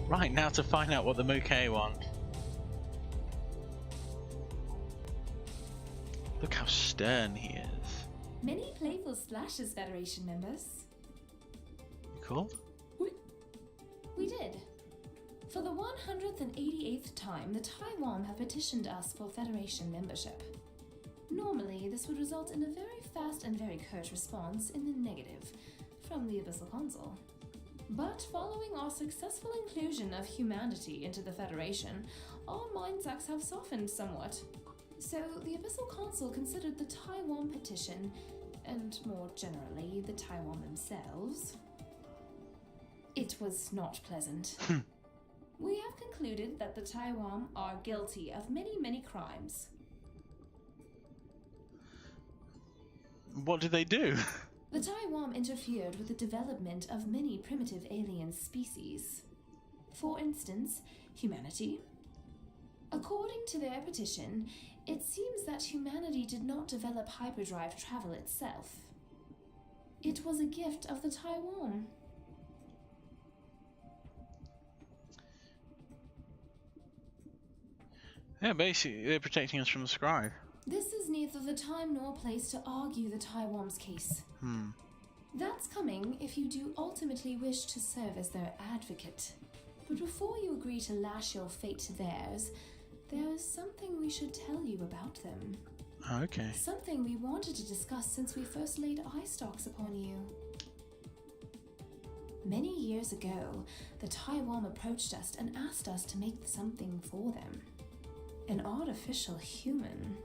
Right, now to find out what the Mukay want. Look how stern he is. Many playful Splashes Federation members. You called? We did. For the 188th time, the Tywom have petitioned us for Federation membership. Normally, this would result in a very fast and very curt response in the negative from the Abyssal Council. But following our successful inclusion of humanity into the Federation, our mindsets have softened somewhat. So the Abyssal Council considered the Tywom petition, and more generally, the Tywom themselves. It was not pleasant. We have concluded that the Tywom are guilty of many, many crimes. What did they do? The Tywom interfered with the development of many primitive alien species. For instance, humanity. According to their petition, it seems that humanity did not develop hyperdrive travel itself. It was a gift of the Tywom. Yeah, basically, they're protecting us from the Scryve. This is neither the time nor place to argue the Tywom's case. That's coming if you do ultimately wish to serve as their advocate. But before you agree to lash your fate to theirs, there is something we should tell you about them. Okay. Something we wanted to discuss since we first laid eye stalks upon you. Many years ago, the Tywom approached us and asked us to make something for them. An artificial human.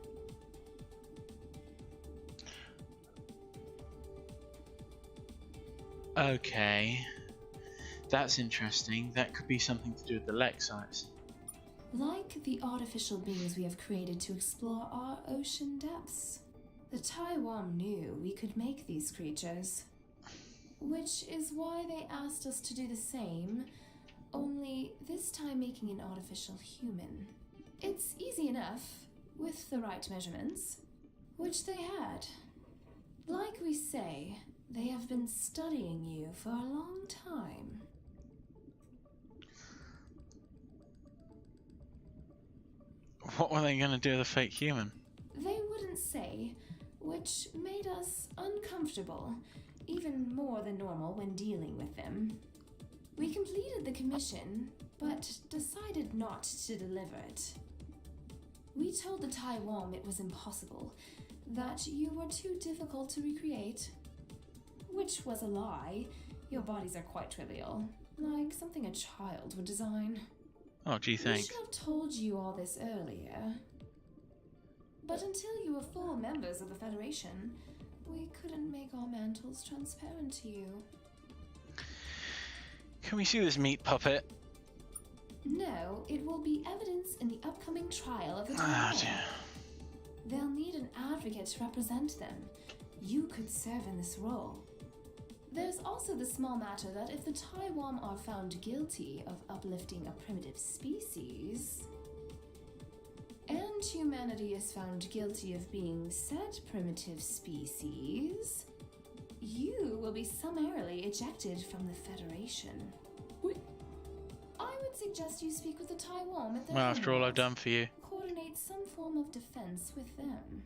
Okay. That's interesting. That could be something to do with the Lexites. Like the artificial beings we have created to explore our ocean depths, the Tywom knew we could make these creatures. Which is why they asked us to do the same, only this time making an artificial human. It's easy enough, with the right measurements, which they had. Like we say, they have been studying you for a long time. What were they going to do with a fake human? They wouldn't say, which made us uncomfortable, even more than normal when dealing with them. We completed the commission, but decided not to deliver it. We told the Tywom it was impossible, that you were too difficult to recreate. Which was a lie. Your bodies are quite trivial, like something a child would design. Oh, gee, We thanks. should have told you all this earlier. But until you were full members of the Federation, we couldn't make our mantles transparent to you. Can we see this meat puppet? No, it will be evidence in the upcoming trial of the Ah, Tywom. dear. They'll need an advocate to represent them. You could serve in this role. There's also the small matter that if the Tywom are found guilty of uplifting a primitive species, and humanity is found guilty of being said primitive species, you will be summarily ejected from the Federation. I would suggest you speak with the Tywom at their Well, after all I've headquarters. done for you. Coordinate some form of defense with them.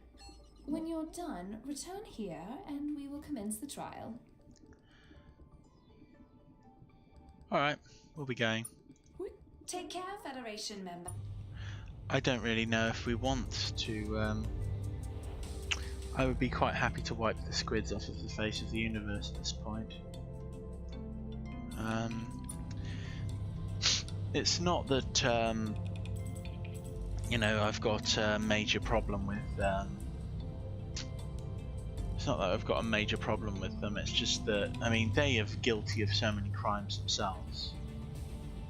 When you're done, return here and we will commence the trial. Alright, we'll be going. Take care, Federation member. I don't really know if we want to, I would be quite happy to wipe the squids off of the face of the universe at this point. It's not that, you know, I've got a major problem with, it's not that I've got a major problem with them, it's just that, I mean, they are guilty of so many crimes themselves.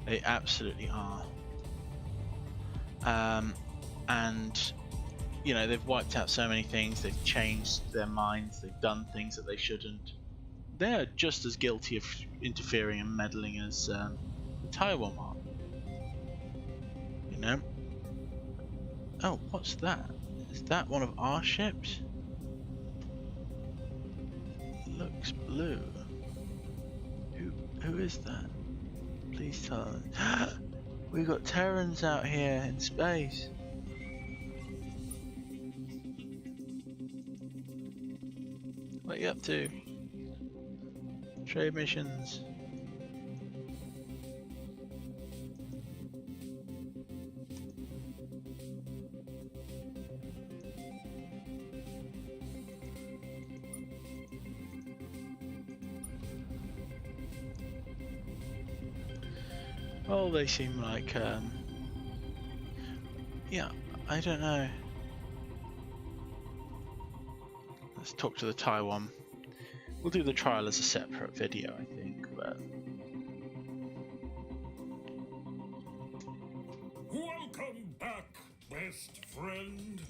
They absolutely are. And, you know, they've wiped out so many things, they've changed their minds, they've done things that they shouldn't. They're just as guilty of interfering and meddling as the Tywom are. You know? Oh, what's that? Is that one of our ships? Looks blue. Who is that? Please tell us. We got Terrans out here in space. What are you up to? Trade missions. Oh, they seem like, yeah, I don't know. Let's talk to the Tywom. We'll do the trial as a separate video, I think, but... Welcome back, best friend.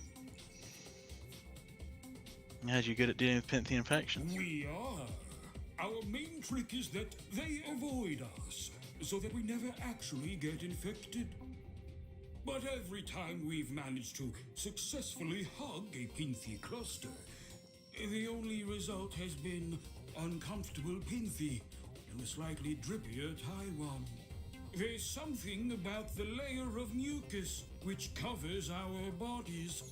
How'd you good at dealing with Pinthy infections? We are. Our main trick is that they avoid us, so that we never actually get infected. But every time we've managed to successfully hug a Pinthy cluster, the only result has been uncomfortable Pinthy and a slightly drippier Tywom. There's something about the layer of mucus which covers our bodies,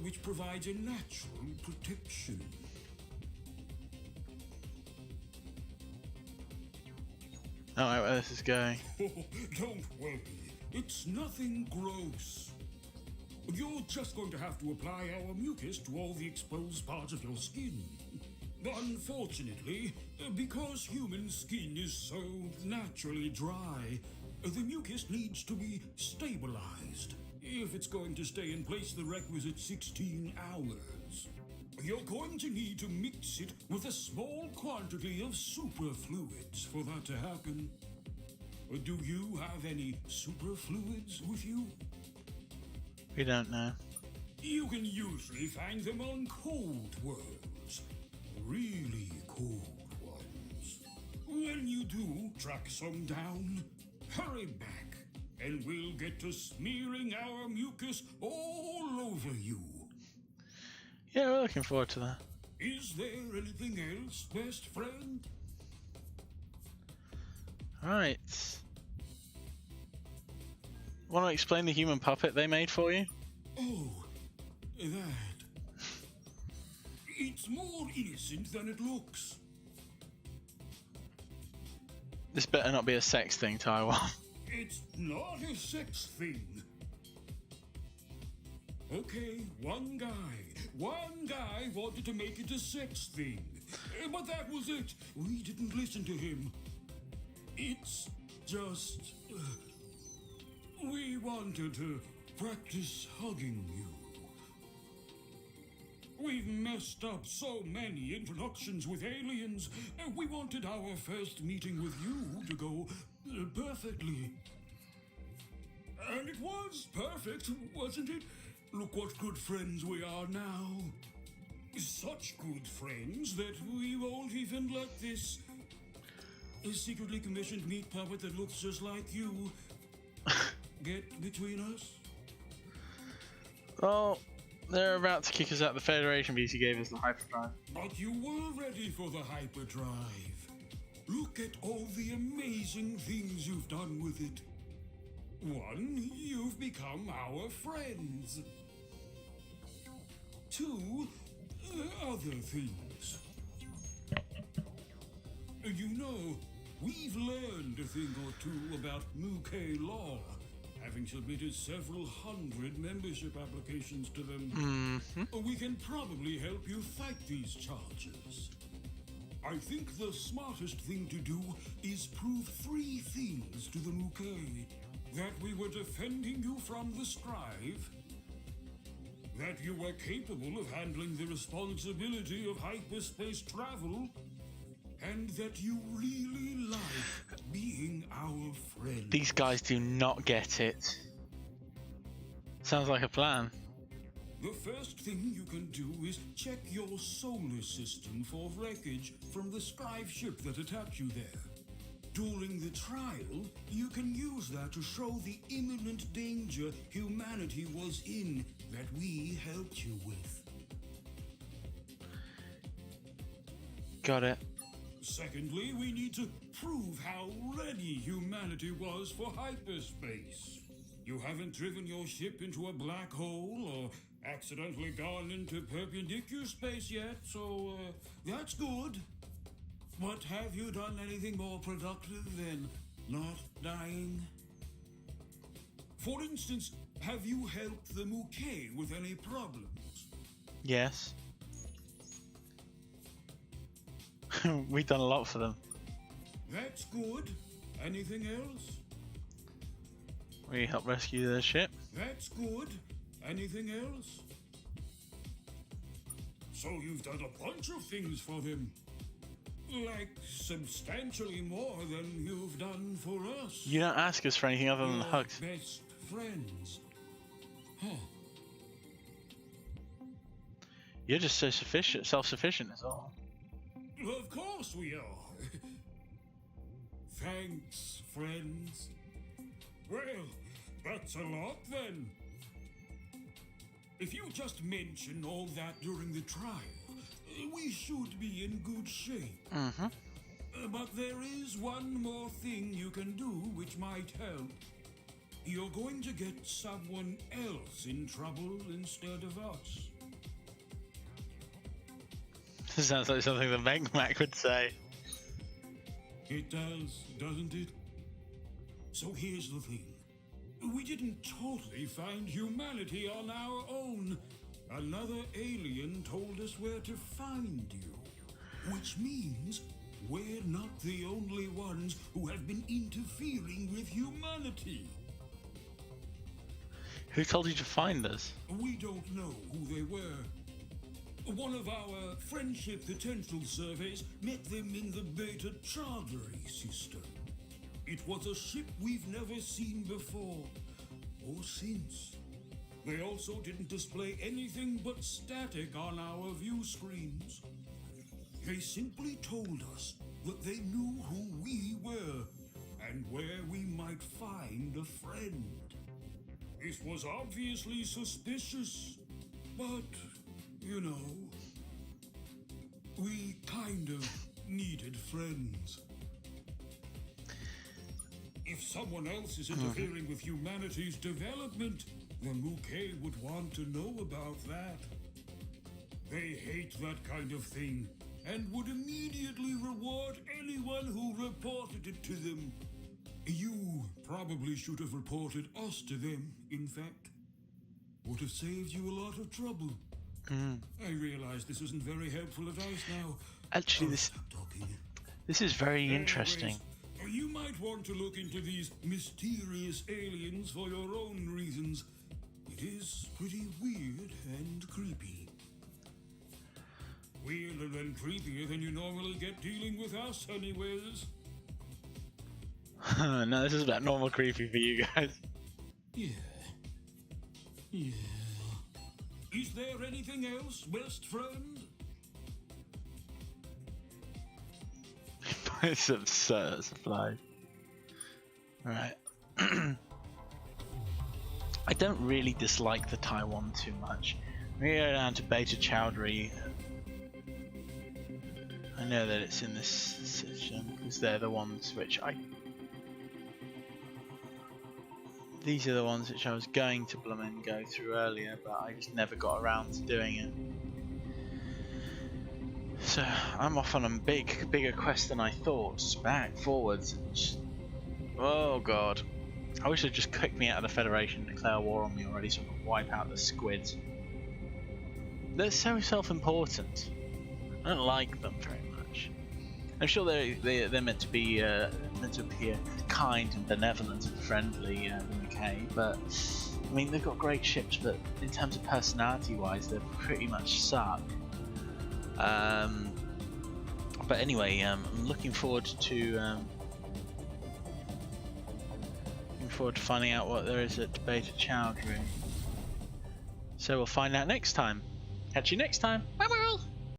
which provides a natural protection. Alright, where this is going. Oh, don't worry. It's nothing gross. You're just going to have to apply our mucus to all the exposed parts of your skin. Unfortunately, because human skin is so naturally dry, the mucus needs to be stabilized if it's going to stay in place the requisite 16 hours. You're going to need to mix it with a small quantity of superfluids for that to happen. Do you have any superfluids with you? We don't know. You can usually find them on cold worlds. Really cold ones. When you do track some down, hurry back, and we'll get to smearing our mucus all over you. Yeah, we're looking forward to that. Is there anything else, best friend? Right. Want to explain the human puppet they made for you? Oh, that. It's more innocent than it looks. This better not be a sex thing, Tywom. It's not a sex thing. Okay, one guy wanted to make it a sex thing. But that was it. We didn't listen to him. It's just... we wanted to practice hugging you. We've messed up so many introductions with aliens. We wanted our first meeting with you to go perfectly. And it was perfect, wasn't it? Look what good friends we are now. Such good friends that we won't even let this secretly commissioned meat puppet that looks just like you get between us. Well, they're about to kick us out of the Federation because you gave us the hyperdrive. But you were ready for the hyperdrive. Look at all the amazing things you've done with it. One, you've become our friends. Two, other things. You know, we've learned a thing or two about Mukay law, having submitted several hundred membership applications to them. We can probably help you fight these charges. I think the smartest thing to do is prove 3 things to the Mukay. That we were defending you from the Scryve, that you were capable of handling the responsibility of hyperspace travel, and that you really like being our friend. These guys do not get it. Sounds like a plan. The first thing you can do is check your solar system for wreckage from the Scryve ship that attacked you there. During the trial, you can use that to show the imminent danger humanity was in that we helped you with. Got it. Secondly, we need to prove how ready humanity was for hyperspace. You haven't driven your ship into a black hole or accidentally gone into perpendicular space yet, so that's good. But have you done anything more productive than not dying? For instance, have you helped the Mukay with any problems? Yes. We've done a lot for them. That's good. Anything else? We helped rescue their ship. That's good. Anything else? So you've done a bunch of things for them. Like substantially more than you've done for us. You don't ask us for anything other than Your hugs. best friends. Huh. You're just so self-sufficient is all. Of course we are. Thanks, friends. Well, that's a lot then. If you just mention all that during the trial, we should be in good shape. Mm-hmm. But there is one more thing you can do which might help. You're going to get someone else in trouble instead of us. This sounds like something the Mac would say. It does, doesn't it? So here's the thing. We didn't totally find humanity on our own. Another alien told us where to find you. Which means we're not the only ones who have been interfering with humanity. Who told you to find us? We don't know who they were. One of our friendship potential surveys met them in the Beta Chartery system. It was a ship we've never seen before, or since. They also didn't display anything but static on our view screens. They simply told us that they knew who we were, and where we might find a friend. This was obviously suspicious, but, you know, we kind of needed friends. If someone else is interfering with humanity's development, the Mukay would want to know about that. They hate that kind of thing, and would immediately reward anyone who reported it to them. You probably should have reported us to them, in fact. Would have saved you a lot of trouble. I realize this isn't very helpful advice now. Actually, this is very Anyways, interesting. You might want to look into these mysterious aliens for your own reasons. It is pretty weird and creepy. Weirder and creepier than you normally get dealing with us, anyways. No, this is about normal creepy for you guys. Yeah. Is there anything else, best friend? It's absurd supply. Right. I don't really dislike the Tywom too much. We go down to Beta Chowdhury. I know that it's in this section because they're the ones which these are the ones which I was going to go through earlier, but I just never got around to doing it. So I'm off on a bigger quest than I thought. Back, forwards. Oh god. I wish they'd just kicked me out of the Federation and declare war on me already so I could wipe out the squids. They're so self-important. I don't like them very much. I'm sure they're meant to be meant to appear kind and benevolent and friendly, the Mukay, but I mean they've got great ships, but in terms of personality-wise, they pretty much suck. But anyway, I'm looking forward to finding out what there is at Beta Chowdhury. So we'll find out next time. Catch you next time. Bye, world.